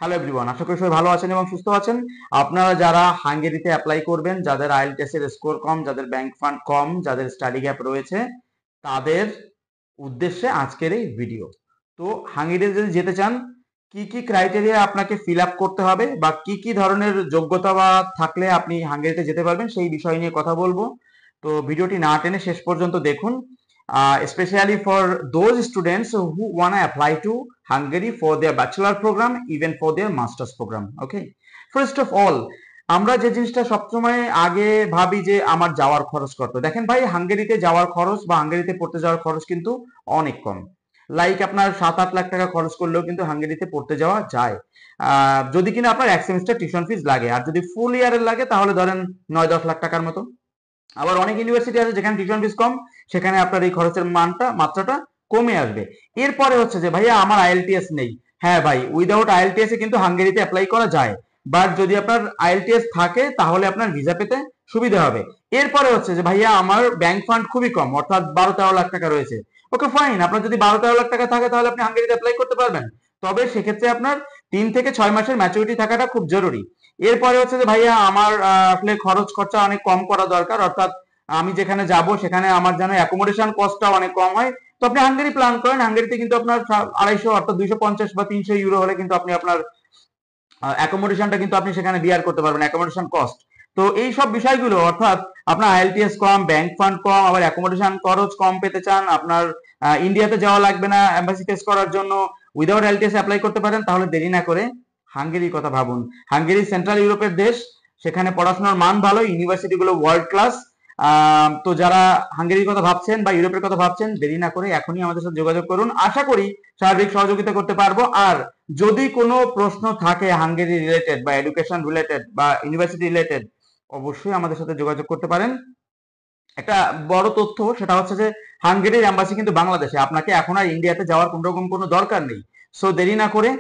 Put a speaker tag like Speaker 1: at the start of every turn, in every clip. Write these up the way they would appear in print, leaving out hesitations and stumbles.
Speaker 1: Hello everyone, আশা করি সবাই ভালো আছেন এবং সুস্থ আছেন। আপনারা যারা হাঙ্গেরিতে অ্যাপ্লাই করবেন, যাদের আইএলটিএস এর স্কোর কম, যাদের ব্যাংক ফান্ড কম, যাদের স্টাডি গ্যাপ রয়েছে, তাদের উদ্দেশ্যে আজকের এই ভিডিও। তো হাঙ্গেরিতে যদি যেতে চান, কি কি ক্রাইটেরিয়া আপনাকে ফিল আপ করতে হবে বা কি কি ধরনের যোগ্যতা বা থাকলে আপনি হাঙ্গেরিতে যেতে পারবেন সেই বিষয় নিয়ে কথা বলবো। তো ভিডিওটি না টেনে শেষ পর্যন্ত দেখুন, especially for those students who wanna apply to Hungary for their bachelor program, even for their master's program. Okay, first of all, আমরা যে জিনিসটা সবসময় আগে ভাবি যে আমার যাওয়ার খরচ কত। দেখেন ভাই, হাঙ্গেরিতে যাওয়ার খরচ বা হাঙ্গেরিতে পড়তে যাওয়ার খরচ কিন্তু অনেক কম। লাইক আপনার 7-8 লাখ টাকা খরচ করলেও কিন্তু হাঙ্গেরিতে পড়তে যাওয়া যায়, যদি কিনা আপনার এক সেমিস্টার টিউশন ফিস লাগে। আর যদি ফুল ইয়ারের লাগে তাহলে ধরেন 9-10 লাখ টাকার মতো। আবার অনেক ইউনিভার্সিটি আছে যেখানে টিউশন ফিস কম, সেখানে আপনার এই খরচের মাত্রাটা কমে আসবে। এরপরে হচ্ছে যে ভাইয়া আমার আইএলটিএস নেই। হ্যাঁ ভাই, উইদাউট আইএলটিএস এ কিন্তু হাঙ্গেরিতে অ্যাপ্লাই করা যায়, বাট যদি আপনার আইএলটিএস থাকে তাহলে আপনার ভিসা পেতে সুবিধা হবে। এরপরে হচ্ছে যে ভাইয়া আমার ব্যাংক ফান্ড খুবই কম, অর্থাৎ 12-13 লাখ টাকা রয়েছে। ওকে ফাইন, আপনার যদি 12-13 লাখ টাকা থাকে তাহলে আপনি হাঙ্গেরিতে অ্যাপ্লাই করতে পারবেন। তবে সেক্ষেত্রে আপনার 3 থেকে 6 মাসের ম্যাচুরিটি থাকাটা খুব জরুরি। এরপরে হচ্ছে যে ভাইয়া আমার আসলে খরচ খরচা অনেক কম করা দরকার, অর্থাৎ আমি যেখানে যাব সেখানে আমার যেন অ্যাকোমোডেশন কস্টটা অনেক কম হয়। তো আপনি হাঙ্গেরি প্ল্যান করেন, হাঙ্গেরিতে কিন্তু আপনার 250 অর্থাৎ 250 বা 300 ইউরো হলে কিন্তু আপনি আপনার অ্যাকোমোডেশনটা কিন্তু আপনি সেখানে বিয়ার করতে পারবেন, অ্যাকোমোডেশন কস্ট। তো এই সব বিষয়গুলো, অর্থাৎ আপনার আইএলটিএস কম, ব্যাংক ফান্ড কম, আবার অ্যাকোমোডেশন খরচ কম পেতে চান, আপনার ইন্ডিয়াতে যাওয়া লাগবে না এম্বাসি টেস্ট করার জন্য, উইদাউট আইএলটিএস অ্যাপ্লাই করতে পারেন, তাহলে দেরি না করে হাঙ্গেরির কথা ভাবুন। হাঙ্গেরি সেন্ট্রাল ইউরোপের দেশ, সেখানে পড়াশোনার মান ভালো, ইউনিভার্সিটিগুলো ওয়ার্ল্ড ক্লাস। তো যারা হাঙ্গেরির কথা ভাবছেন বা ইউরোপের কথা ভাবছেন, দেরি না করে এখনই আমাদের সাথে যোগাযোগ করুন। আশা করি সার্বিক সহযোগিতা করতে পারবো। আর যদি কোনো প্রশ্ন থাকে হাঙ্গেরি রিলেটেড বা এডুকেশন রিলেটেড বা ইউনিভার্সিটি রিলেটেড, অবশ্যই আমাদের সাথে যোগাযোগ করতে পারেন। একটা বড় তথ্য সেটা হচ্ছে যে হাঙ্গেরির এম্বাসি কিন্তু বাংলাদেশে, আপনাকে এখন আর ইন্ডিয়াতে যাওয়ার কোনো রকম কোনো দরকার নেই। সো দেরি না করে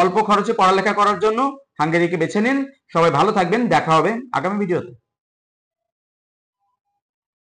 Speaker 1: অল্প খরচে পড়ালেখা করার জন্য হাঙ্গেরিকে বেছে নিন। সবাই ভালো থাকবেন, দেখা হবে আগামী ভিডিওতে।